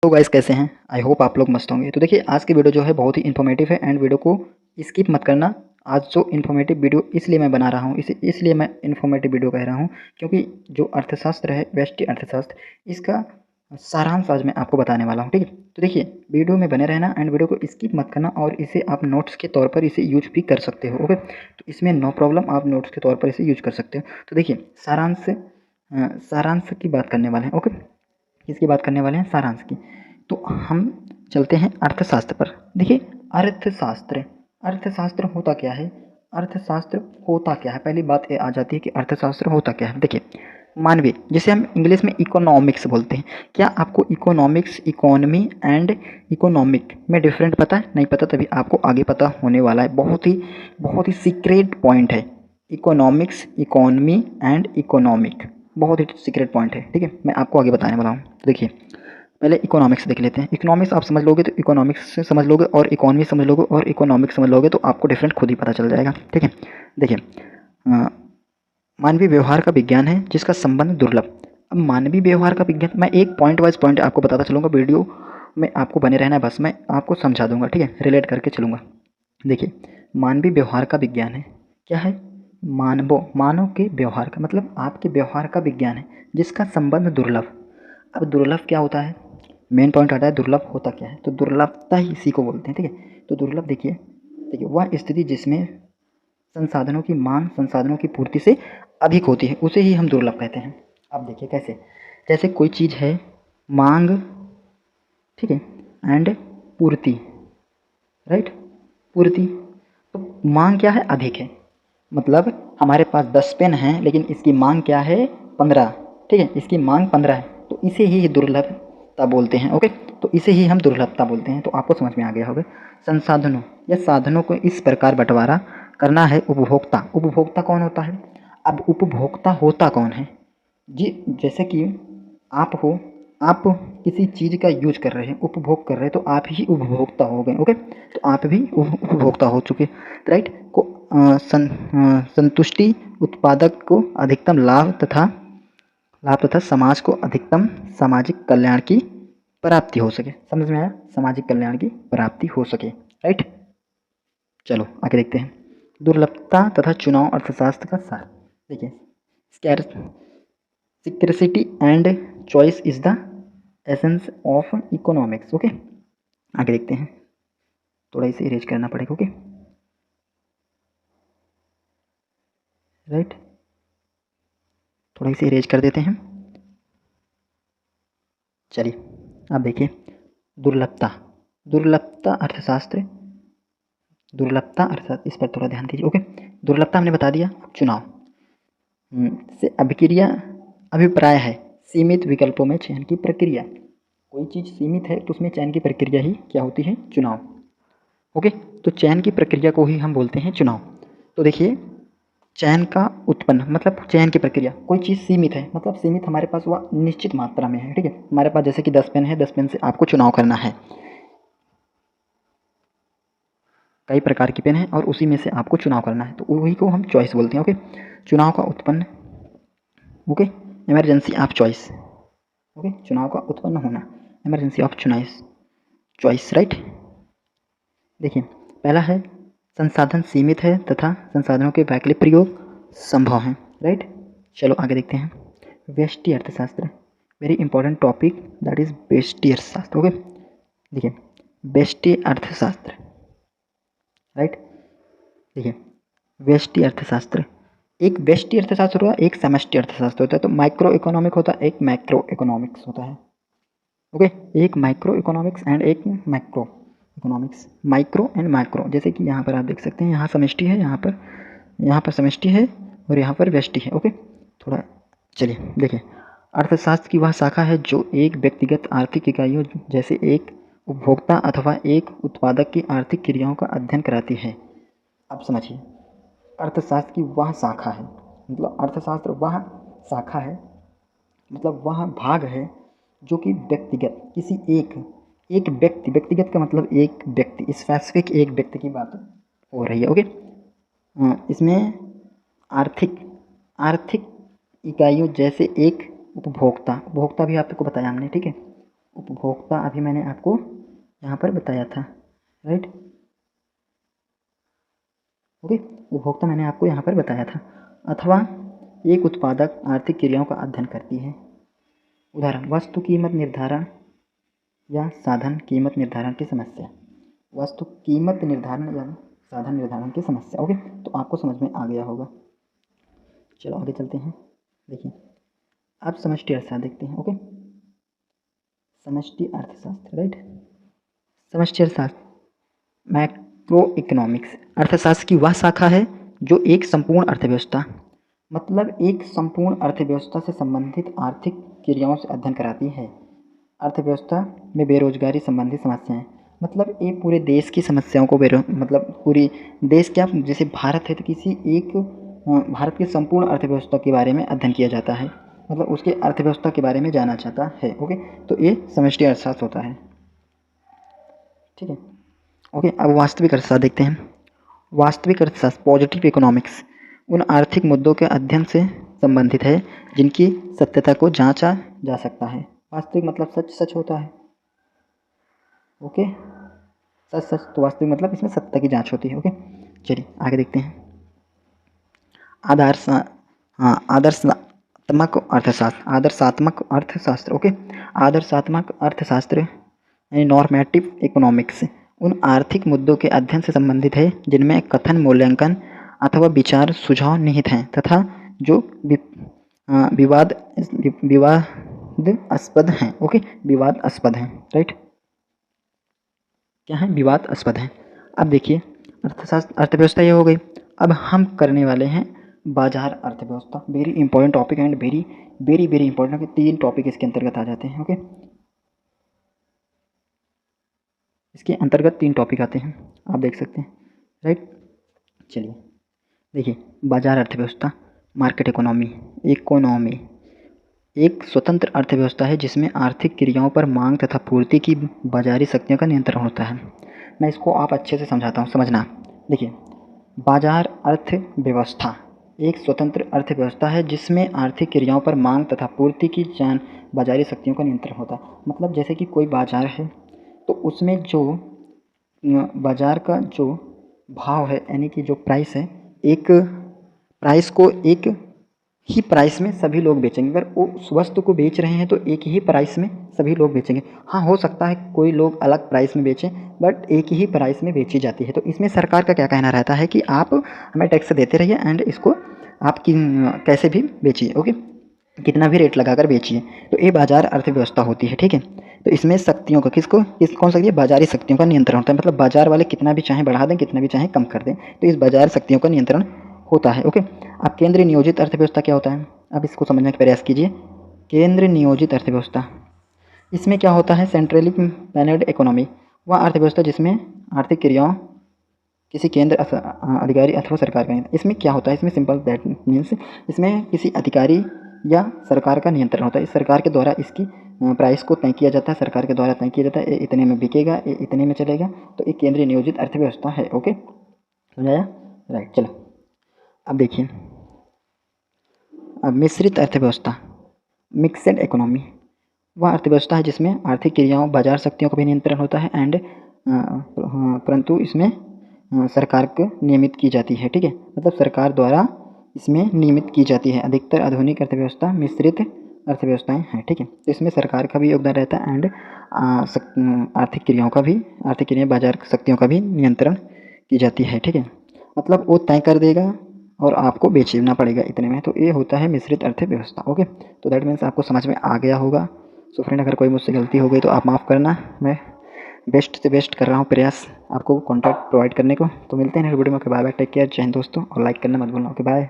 तो गाइस कैसे हैं? आई होप आप लोग मस्त होंगे। तो देखिए आज की वीडियो जो है बहुत ही इन्फॉर्मेटिव है एंड वीडियो को स्किप मत करना। आज जो इन्फॉर्मेटिव वीडियो इसलिए मैं बना रहा हूँ, इसलिए मैं इन्फॉर्मेटिव वीडियो कह रहा हूँ क्योंकि जो अर्थशास्त्र है, व्यष्टि अर्थशास्त्र, इसका सारांश आज मैं आपको बताने वाला हूँ। ठीक है, तो देखिए वीडियो में बने रहना एंड वीडियो को स्किप मत करना और इसे आप नोट्स के तौर पर इसे यूज भी कर सकते हो। ओके, तो इसमें नो प्रॉब्लम, आप नोट्स के तौर पर इसे यूज कर सकते हो। तो देखिए सारांश की बात करने वाले हैं। ओके, किसकी बात करने वाले हैं? सारांश की। तो हम चलते हैं अर्थशास्त्र पर। देखिए अर्थशास्त्र अर्थशास्त्र होता क्या है? अर्थशास्त्र होता क्या है? पहली बात ये आ जाती है कि अर्थशास्त्र होता क्या है। देखिए मानवीय, जिसे हम इंग्लिश में इकोनॉमिक्स बोलते हैं। क्या आपको इकोनॉमिक्स, इकोनॉमी एंड इकोनॉमिक में डिफरेंट पता है? नहीं पता, तभी आपको आगे पता होने वाला है। बहुत ही सीक्रेट पॉइंट है इकोनॉमिक्स, इकोनॉमी एंड इकोनॉमिक, बहुत ही सीक्रेट पॉइंट है। ठीक है, मैं आपको आगे बताने वाला हूँ। तो देखिए पहले इकोनॉमिक्स देख लेते हैं। इकोनॉमिक्स आप समझ लोगे तो इकोनॉमिक्स से समझ लोगे, और इकोनॉमी समझ लोगे और इकोनॉमिक्स समझ लोगे तो आपको डिफरेंट खुद ही पता चल जाएगा। ठीक है, देखिए मानवीय व्यवहार का विज्ञान है जिसका संबंध दुर्लभ। अब मानवीय व्यवहार का विज्ञान, मैं एक पॉइंट वाइज पॉइंट आपको बताता चलूँगा, वीडियो में आपको बने रहना है, बस मैं आपको समझा दूंगा। ठीक है, रिलेट करके चलूँगा। देखिए मानवीय व्यवहार का विज्ञान है, क्या है? मानव के व्यवहार का मतलब आपके व्यवहार का विज्ञान है जिसका संबंध दुर्लभ। अब दुर्लभ क्या होता है? मेन पॉइंट आता है दुर्लभ होता क्या है। तो दुर्लभता ही इसी को बोलते हैं। ठीक है, तो दुर्लभ देखिए वह स्थिति जिसमें संसाधनों की मांग संसाधनों की पूर्ति से अधिक होती है, उसे ही हम दुर्लभ कहते हैं। अब देखिए कैसे, जैसे कोई चीज़ है मांग, ठीक है, एंड पूर्ति, राइट, पूर्ति। तो मांग क्या है? अधिक है। मतलब हमारे पास 10 पेन हैं लेकिन इसकी मांग क्या है? 15। ठीक है, इसकी मांग 15 है, तो इसे ही दुर्लभता बोलते हैं। ओके, तो इसे ही हम दुर्लभता बोलते हैं। तो आपको समझ में आ गया होगा। संसाधनों या साधनों को इस प्रकार बंटवारा करना है उपभोक्ता। उपभोक्ता कौन होता है? अब उपभोक्ता होता कौन है जी? जैसे कि आप हो, आप किसी चीज़ का यूज कर रहे हैं, उपभोग कर रहे हैं, तो आप ही उपभोक्ता हो गए। ओके, तो आप भी उपभोक्ता हो चुके, राइट। को संतुष्टि उत्पादक को अधिकतम लाभ तथा समाज को अधिकतम सामाजिक कल्याण की प्राप्ति हो सके। समझ में आया? सामाजिक कल्याण की प्राप्ति हो सके, राइट। चलो आगे देखते हैं। दुर्लभता तथा चुनाव अर्थशास्त्र का सार। देखिए scarcity and choice is the essence of economics. Okay, आगे देखते हैं। थोड़ा इसे इरेज करना पड़ेगा। ओके, राइट, थोड़ा इसे इरेज कर देते हैं। चलिए अब देखिए दुर्लभता दुर्लभता अर्थशास्त्र, दुर्लभता अर्थशास्त्र, इस पर थोड़ा ध्यान दीजिए। ओके, दुर्लभता हमने बता दिया। अब चुनाव से अभिक्रिया, अभिप्राय है सीमित विकल्पों में चयन की प्रक्रिया। कोई चीज़ सीमित है तो उसमें चयन की प्रक्रिया ही क्या होती है? चुनाव। ओके, तो चयन की प्रक्रिया को ही हम बोलते हैं चुनाव। तो देखिए चयन का उत्पन्न मतलब चयन की प्रक्रिया, कोई चीज़ सीमित है मतलब सीमित हमारे पास वह निश्चित मात्रा में है। ठीक है, हमारे पास जैसे कि 10 पेन है, 10 पेन से आपको चुनाव करना है। कई प्रकार की पेन है और उसी में से आपको चुनाव करना है, तो वही को हम चॉइस बोलते हैं। ओके, चुनाव का उत्पन्न, okay, emergency of choice. Okay, चुनाव का उत्पन्न होना, इमरजेंसी ऑफ चॉइस, राइट। देखिए पहला है संसाधन सीमित है तथा संसाधनों के वैकल्पिक प्रयोग संभव हैं, राइट। चलो आगे देखते हैं। व्यष्टि अर्थशास्त्र, very important topic, that is व्यष्टि अर्थशास्त्र। ओके, देखिए व्यष्टि अर्थशास्त्र, राइट। देखिए व्यष्टि अर्थशास्त्र, एक व्यष्टि अर्थशास्त्र हुआ, एक समष्टि अर्थशास्त्र होता है। तो माइक्रो इकोनॉमिक होता है, एक मैक्रो इकोनॉमिक्स होता है। ओके, एक माइक्रो इकोनॉमिक्स एंड एक macro economics. Micro and macro, जैसे कि यहाँ पर आप देख सकते हैं, यहाँ समष्टि है, यहाँ पर समष्टि है और यहाँ पर व्यष्टि है। ओके, थोड़ा चलिए देखिए अर्थशास्त्र की वह शाखा है जो एक व्यक्तिगत आर्थिक इकाइयों जैसे एक उपभोक्ता अथवा एक उत्पादक की आर्थिक क्रियाओं का अध्ययन कराती है। अब समझिए अर्थशास्त्र की वह शाखा है, मतलब अर्थशास्त्र वह शाखा है, मतलब वह भाग है जो कि व्यक्तिगत किसी एक व्यक्ति, व्यक्तिगत का मतलब एक व्यक्ति, स्पेसिफिक एक व्यक्ति की बात हो रही है। ओके, इसमें आर्थिक आर्थिक इकाइयों जैसे एक उपभोक्ता, उपभोक्ता भी आपको बताया हमने, ठीक है। उपभोक्ता अभी मैंने आपको यहाँ पर बताया था, राइट। ओके, उपभोक्ता मैंने आपको यहाँ पर बताया था। अथवा एक उत्पादक आर्थिक क्रियाओं का अध्ययन करती है। उदाहरण, वस्तु कीमत निर्धारण या साधन कीमत निर्धारण की समस्या। वस्तु कीमत निर्धारण या साधन निर्धारण की समस्या। ओके, तो आपको समझ में आ गया होगा। चलो आगे चलते हैं। देखिए, अब समष्टि अर्थशास्त्र देखते हैं। ओके, समष्टि अर्थशास्त्र, राइट। समष्टि अर्थशास्त्र मैक्रो इकोनॉमिक्स अर्थशास्त्र की वह शाखा है जो एक संपूर्ण अर्थव्यवस्था, मतलब एक संपूर्ण अर्थव्यवस्था से संबंधित आर्थिक क्रियाओं से अध्ययन कराती है। अर्थव्यवस्था में बेरोजगारी संबंधी समस्याएं, मतलब एक पूरे देश की समस्याओं को मतलब पूरी देश क्या, जैसे भारत है तो किसी एक भारत की संपूर्ण अर्थव्यवस्था के बारे में अध्ययन किया जाता है, मतलब उसके अर्थव्यवस्था के बारे में जाना चाहता है। ओके, तो ये समष्टि अर्थशास्त्र होता है, ठीक है। ओके, अब वास्तविक अर्थशास्त्र देखते हैं। वास्तविक अर्थशास्त्र पॉजिटिव इकोनॉमिक्स उन आर्थिक मुद्दों के अध्ययन से संबंधित है जिनकी सत्यता को जांचा जा सकता है। वास्तविक मतलब सच सच होता है। ओके, सच सच, तो वास्तविक मतलब इसमें सत्य की जांच होती है। ओके, चलिए आगे देखते हैं। आदर्शात्मक अर्थशास्त्र, आदर्शात्मक अर्थशास्त्र। ओके, आदर्शात्मक अर्थशास्त्र यानी नॉर्मेटिव इकोनॉमिक्स उन आर्थिक मुद्दों के अध्ययन से संबंधित है जिनमें कथन, मूल्यांकन अथवा विचार सुझाव निहित हैं तथा जो विवादास्पद हैं। ओके, विवादास्पद हैं, राइट। क्या है? विवादास्पद हैं। अब देखिए, अर्थशास्त्र अर्थव्यवस्था ये हो गई। अब हम करने वाले हैं बाजार अर्थव्यवस्था। Very important topic and very very very important. 3 topic इसके अंतर्गत आ जाते हैं। ओके, इसके अंतर्गत 3 टॉपिक आते हैं, आप देख सकते हैं, राइट। चलिए देखिए, बाजार अर्थव्यवस्था, मार्केट इकोनॉमी। इकोनॉमी एक स्वतंत्र अर्थव्यवस्था है जिसमें आर्थिक क्रियाओं पर मांग तथा पूर्ति की बाजारी शक्तियों का नियंत्रण होता है। मैं इसको आप अच्छे से समझाता हूँ, समझना। देखिए, बाजार अर्थव्यवस्था एक स्वतंत्र अर्थव्यवस्था है जिसमें आर्थिक क्रियाओं पर मांग तथा पूर्ति की बाजारी शक्तियों का नियंत्रण होता है। मतलब जैसे कि कोई बाजार है तो उसमें जो बाजार का जो भाव है, यानी कि जो प्राइस है, एक प्राइस को एक ही प्राइस में सभी लोग बेचेंगे। अगर वो उस वस्तु को बेच रहे हैं तो एक ही प्राइस में सभी लोग बेचेंगे। हाँ, हो सकता है कोई लोग अलग प्राइस में बेचें, बट एक ही प्राइस में बेची जाती है। तो इसमें सरकार का क्या कहना रहता है कि आप हमें टैक्स देते रहिए एंड इसको आप कैसे भी बेचिए। ओके, कितना भी रेट लगाकर बेचिए। तो ये बाजार अर्थव्यवस्था होती है, ठीक है। तो इसमें शक्तियों का कौन सा, बाजारी शक्तियों का नियंत्रण होता है। मतलब बाजार वाले कितना भी चाहें बढ़ा दें, कितना भी चाहें कम कर दें, तो इस बाजार शक्तियों का नियंत्रण होता है। ओके, अब केंद्रीय नियोजित अर्थव्यवस्था क्या होता है, अब इसको समझने का प्रयास कीजिए। केंद्र नियोजित अर्थव्यवस्था, इसमें क्या होता है, सेंट्रली प्लान्ड इकोनॉमी, वह अर्थव्यवस्था जिसमें आर्थिक क्रियाओं किसी केंद्र अधिकारी अथवा सरकार का। इसमें क्या होता है, इसमें सिंपल दैट मीन्स इसमें किसी अधिकारी या सरकार का नियंत्रण होता है। इस सरकार के द्वारा इसकी प्राइस को तय किया जाता है, सरकार के द्वारा तय किया जाता है, ये इतने में बिकेगा, ये इतने में चलेगा। तो एक केंद्रीय नियोजित अर्थव्यवस्था है। ओके, समझाया, राइट। चलो अब देखिए, अब मिश्रित अर्थव्यवस्था, मिक्सड इकोनॉमी, वह अर्थव्यवस्था है जिसमें आर्थिक क्रियाओं, बाजार शक्तियों का भी नियंत्रण होता है एंड परंतु इसमें सरकार को नियमित की जाती है, ठीक है। मतलब सरकार द्वारा इसमें नियमित की जाती है। अधिकतर आधुनिक अर्थव्यवस्था मिश्रित अर्थव्यवस्थाएं हैं, ठीक है। तो इसमें सरकार का भी योगदान रहता है एंड आर्थिक क्रियाओं का भी, आर्थिक क्रिया बाजार शक्तियों का भी नियंत्रण की जाती है, ठीक है। मतलब वो तय कर देगा और आपको बेचना पड़ेगा इतने में। तो ये होता है मिश्रित अर्थव्यवस्था। ओके, तो दैट मीन्स आपको समझ में आ गया होगा। सो फ्रेंड, अगर कोई मुझसे गलती हो गई तो आप माफ़ करना। मैं बेस्ट से बेस्ट कर रहा हूँ प्रयास आपको कॉन्टैक्ट प्रोवाइड करने को। तो मिलते हैं नेक्स्ट वीडियो में। Okay, bye bye, take care, जय हिंद दोस्तों, और लाइक करना मत भूलना। Okay, bye.